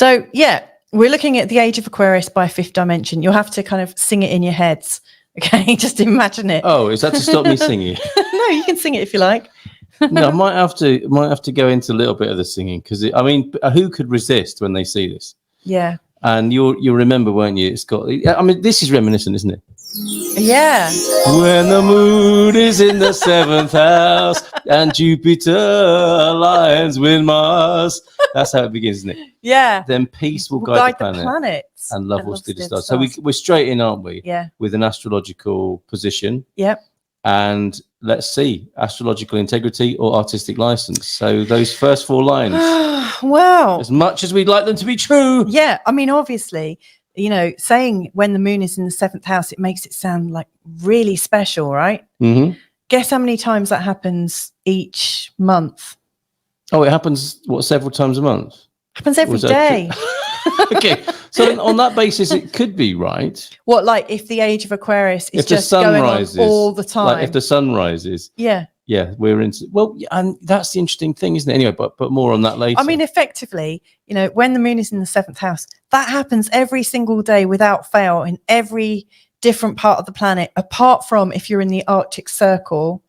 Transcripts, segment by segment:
So, yeah, we're looking at the Age of Aquarius by fifth dimension. You'll have to kind of sing it in your heads. Okay, just imagine it. Oh, is that to stop me singing? No, you can sing it if you like. No, I might have to go into a little bit of the singing, because I mean, who could resist when they see this? Yeah. And you'll remember, won't you? It's got. I mean, this is reminiscent, isn't it? Yeah. When the moon is in the 7th house and Jupiter aligns with Mars. That's how it begins, isn't it? Yeah. Then peace will guide the planets. And love will steady the stars. So we're straight in, aren't we? Yeah. With an astrological position. Yep. And let's see, astrological integrity or artistic license. So those first 4 lines. Well. As much as we'd like them to be true. Yeah. I mean, obviously, you know, saying when the moon is in the 7th house, it makes it sound like really special, right? Mm-hmm. Guess how many times that happens each month? Oh, it happens, several times a month? Happens every day. Okay. So on that basis, it could be right. What, like if the Age of Aquarius is just going on all the time? Like if the sun rises. Yeah. Yeah, we're into. Well, and that's the interesting thing, isn't it? Anyway, but more on that later. I mean, effectively, you know, when the moon is in the 7th house, that happens every single day without fail in every different part of the planet, apart from if you're in the Arctic Circle.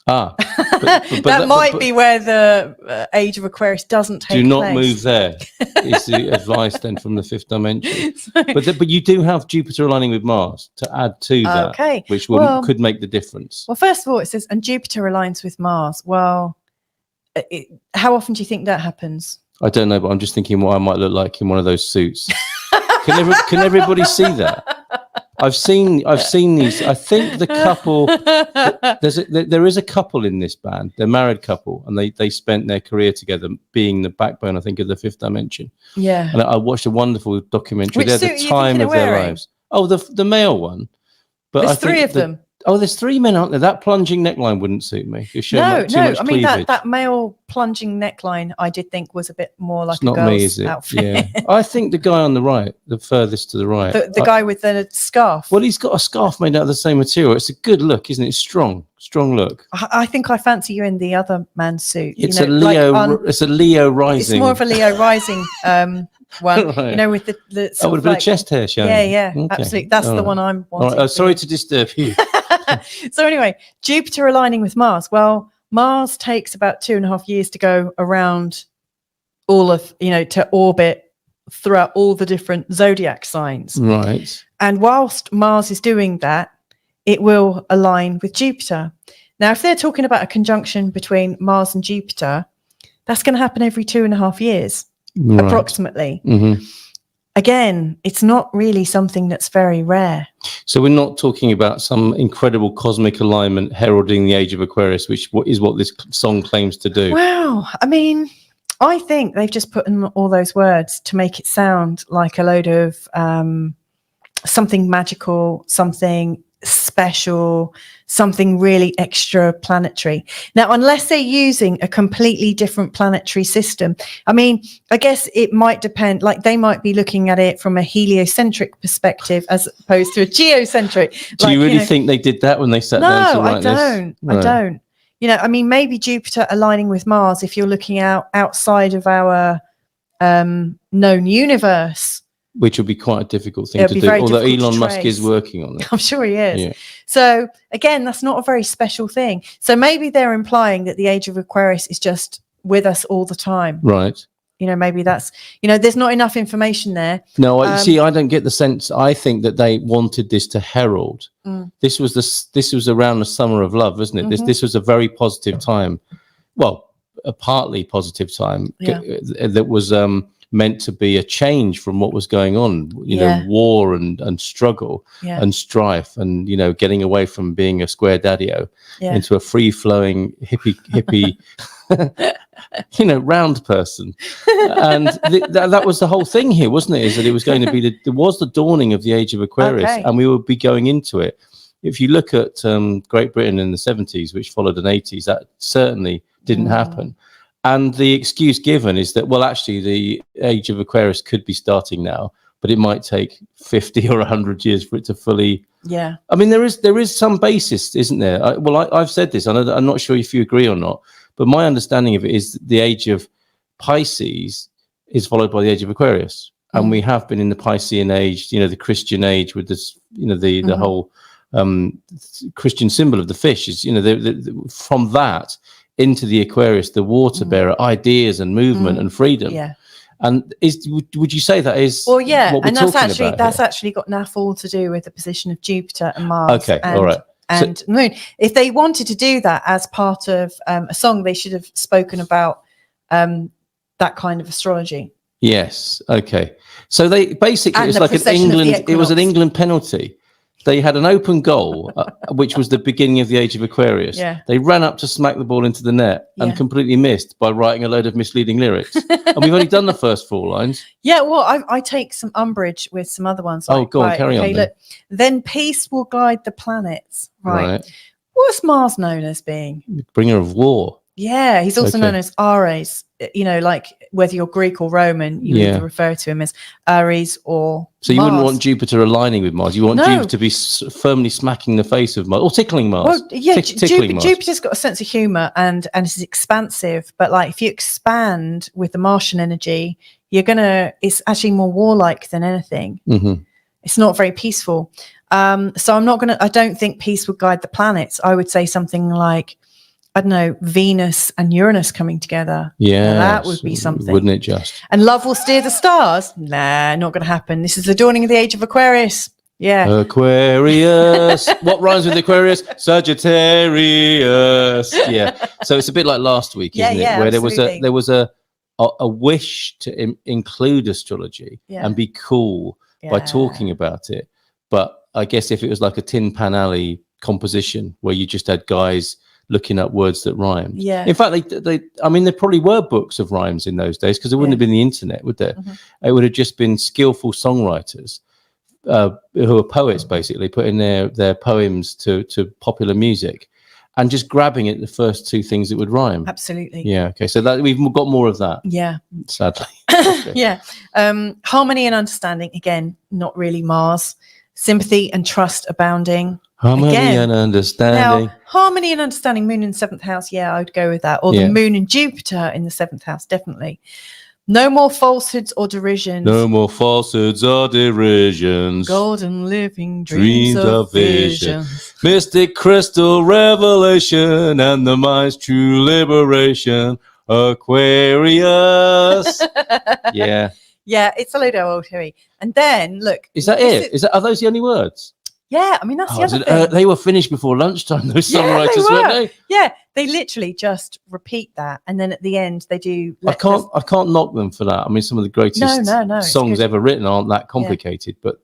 But that might be where the Age of Aquarius doesn't take place. Do not move there. Is the advice then from the 5th dimension. But you do have Jupiter aligning with Mars to add to that, which could make the difference. Well, first of all, it says, and Jupiter aligns with Mars. Well, how often do you think that happens? I don't know, but I'm just thinking what I might look like in one of those suits. Can everybody see that? I've seen these. I think the couple. There is a couple in this band. They're a married couple, and they spent their career together, being the backbone, I think, of the 5th dimension. Yeah. And I watched a wonderful documentary. Which They're the time of their lives. Oh, the male one. But there's 3 of them. Oh, there's 3 men, aren't there? That plunging neckline wouldn't suit me. No. I mean, that male plunging neckline, I did think was a bit more like a girl's outfit. Yeah. I think the guy on the right, the furthest to the right, the guy with the scarf. Well, he's got a scarf made out of the same material. It's a good look, isn't it? It's strong look. I think I fancy you in the other man's suit. It's a Leo. It's a Leo rising. It's more of a Leo rising. One, right. You know, with the sort of a bit of chest hair showing. Yeah, okay. Absolutely. That's the one I'm wanting. Right. Sorry to disturb you. So anyway, Jupiter aligning with Mars. Well, Mars takes about 2.5 years to go around all of, to orbit throughout all the different zodiac signs. Right. And whilst Mars is doing that, it will align with Jupiter. Now, if they're talking about a conjunction between Mars and Jupiter, that's going to happen every 2.5 years. Right. Approximately. Mm-hmm. Again, it's not really something that's very rare. So we're not talking about some incredible cosmic alignment heralding the Age of Aquarius, which is what this song claims to do. Well, I mean, I think they've just put in all those words to make it sound like a load of something magical, something special, something really extra planetary. Now, unless they're using a completely different planetary system, I mean, I guess it might depend, like they might be looking at it from a heliocentric perspective as opposed to a geocentric. Do you really think they did that when they sat down to write this? No, I don't. I mean, maybe Jupiter aligning with Mars, if you're looking outside of our known universe, which would be quite a difficult thing to do, although Elon Musk is working on it. I'm sure he is. Yeah. So, again, that's not a very special thing. So maybe they're implying that the Age of Aquarius is just with us all the time. Right. Maybe that's, there's not enough information there. No, I don't get the sense. I think that they wanted this to herald. This was around the summer of love, wasn't it? Mm-hmm. This was a very positive time. Well, a partly positive time that was meant to be a change from what was going on, war and struggle and strife and, getting away from being a square daddy-o into a free-flowing hippie, round person. And that was the whole thing here, wasn't it? Is that it was going to be the dawning of the Age of Aquarius, and we would be going into it. If you look at Great Britain in the 70s, which followed an 80s, that certainly didn't happen. And the excuse given is that, well, actually, the Age of Aquarius could be starting now, but it might take 50 or 100 years for it to fully. Yeah. I mean, there is some basis, isn't there? I've said this. I'm not sure if you agree or not, but my understanding of it is the Age of Pisces is followed by the Age of Aquarius. And we have been in the Piscean age, the Christian age with this, the whole Christian symbol of the fish is, from that into the Aquarius, the water bearer, ideas and movement and freedom. Yeah. And would you say that is what we're and that's actually got naff all to do with the position of Jupiter and Mars. Okay, all right. And Moon. If they wanted to do that as part of a song, they should have spoken about that kind of astrology. Yes. Okay. So they basically, And it's like it was an England penalty. They had an open goal, which was the beginning of the Age of Aquarius. Yeah. They ran up to smack the ball into the net and completely missed by writing a load of misleading lyrics. And we've only done the first 4 lines. Yeah, well, I take some umbrage with some other ones. Like, go on, carry on. Look, then peace will guide the planets. Right. What's Mars known as being? Bringer of war. Yeah, he's also known as Ares. Like whether you're Greek or Roman, you either refer to him as Ares or So you Mars. wouldn't want Jupiter aligning with Mars. You want Jupiter to be firmly smacking the face of Mars or tickling Mars. Well, yeah, tickling Mars. Jupiter's got a sense of humor and is expansive. But like if you expand with the Martian energy, it's actually more warlike than anything. Mm-hmm. It's not very peaceful. So I don't think peace would guide the planets. I would say something like, I don't know, Venus and Uranus coming together. Yeah, that would be something. Wouldn't it just? And love will steer the stars. Nah, not going to happen. This is the dawning of the Age of Aquarius. Yeah. Aquarius. What rhymes with Aquarius? Sagittarius. Yeah. So it's a bit like last week, isn't it? Where absolutely. there was a wish to include astrology and be cool by talking about it. But I guess if it was like a Tin Pan Alley composition where you just had guys looking up words that rhymed. Yeah. In fact, there probably were books of rhymes in those days because there wouldn't have been the internet, would there? Mm-hmm. It would have just been skillful songwriters who are poets, basically putting their poems to popular music and just grabbing at the first 2 things that would rhyme. Absolutely. Yeah. Okay. So that we've got more of that. Yeah. Sadly. Okay. Yeah. Harmony and understanding. Again, not really Mars. Sympathy and trust abounding. Harmony and understanding. Now, harmony and understanding, Moon in 7th house. Yeah, I would go with that. Or the Moon and Jupiter in the 7th house, definitely. No more falsehoods or derisions. No more falsehoods or derisions. Golden living dreams of vision. Mystic crystal revelation and the mind's true liberation. Aquarius. Yeah. Yeah, it's a load of old hooey. And then, look. Is that it? Are those the only words? Yeah, I mean, that's the other thing. They were finished before lunchtime, those songwriters, weren't they? Yeah, they literally just repeat that. And then at the end, they do... I can't knock them for that. I mean, some of the greatest songs ever written aren't that complicated. But,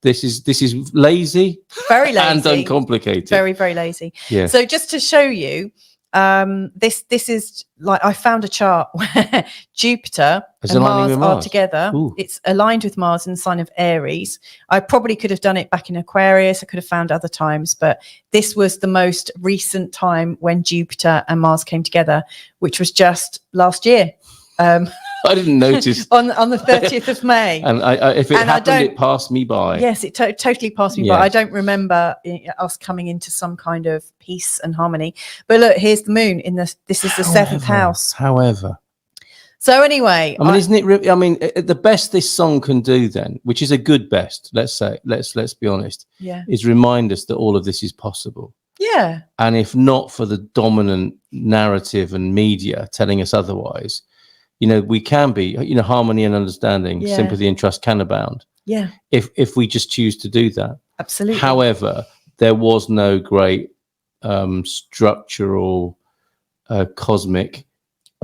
this is lazy. Very lazy. And uncomplicated. Very, very lazy. Yeah. So just to show you, this is like I found a chart where Jupiter and Mars are together. Ooh. It's aligned with Mars in the sign of Aries. I probably could have done it back in Aquarius. I could have found other times, but this was the most recent time when Jupiter and Mars came together, which was just last year. I didn't notice on the 30th of May. And if it happened, it passed me by. Yes, it totally passed me by. I don't remember us coming into some kind of peace and harmony. But look, here's the Moon in this is the 7th house. However. So anyway, I mean, isn't it? The best this song can do, then, which is a good best. Let's be honest. Yeah. Is remind us that all of this is possible. Yeah. And if not for the dominant narrative and media telling us otherwise, we can be, harmony and understanding, sympathy and trust can abound. Yeah. If we just choose to do that. Absolutely. However, there was no great structural cosmic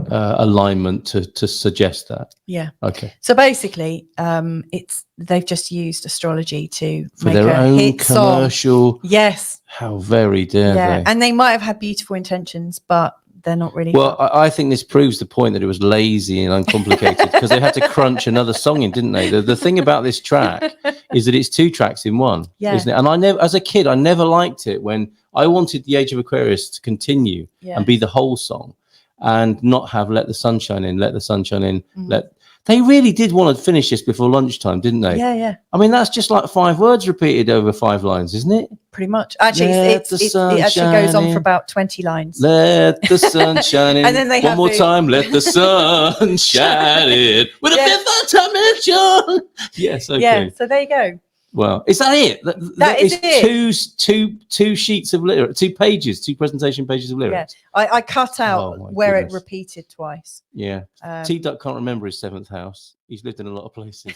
alignment to suggest that. Yeah. Okay. So basically, they've just used astrology to make their own hit commercial. Song. Yes. How very dare they? And they might have had beautiful intentions, but they're not really. Well, I think this proves the point that it was lazy and uncomplicated because they had to crunch another song in, didn't they? The thing about this track is that it's 2 tracks in one, isn't it? And I never, as a kid, I never liked it when I wanted the Age of Aquarius to continue and be the whole song and not have Let the Sun Shine In, Let the Sun Shine In, let They really did want to finish this before lunchtime, didn't they? Yeah, yeah. I mean, that's just like 5 words repeated over 5 lines, isn't it? Pretty much. Actually, it actually goes on for about 20 lines. Let the sun shine in. And then they one have more the- time. Let the sun shine in with a fifth dimension. Yes. Okay. Yeah. So there you go. Well, is that it? That is it. Two sheets of lyrics, 2 pages, 2 presentation pages of lyrics. Yeah. I cut out where goodness. it repeated twice. Yeah. T-Duck can't remember his 7th house. He's lived in a lot of places.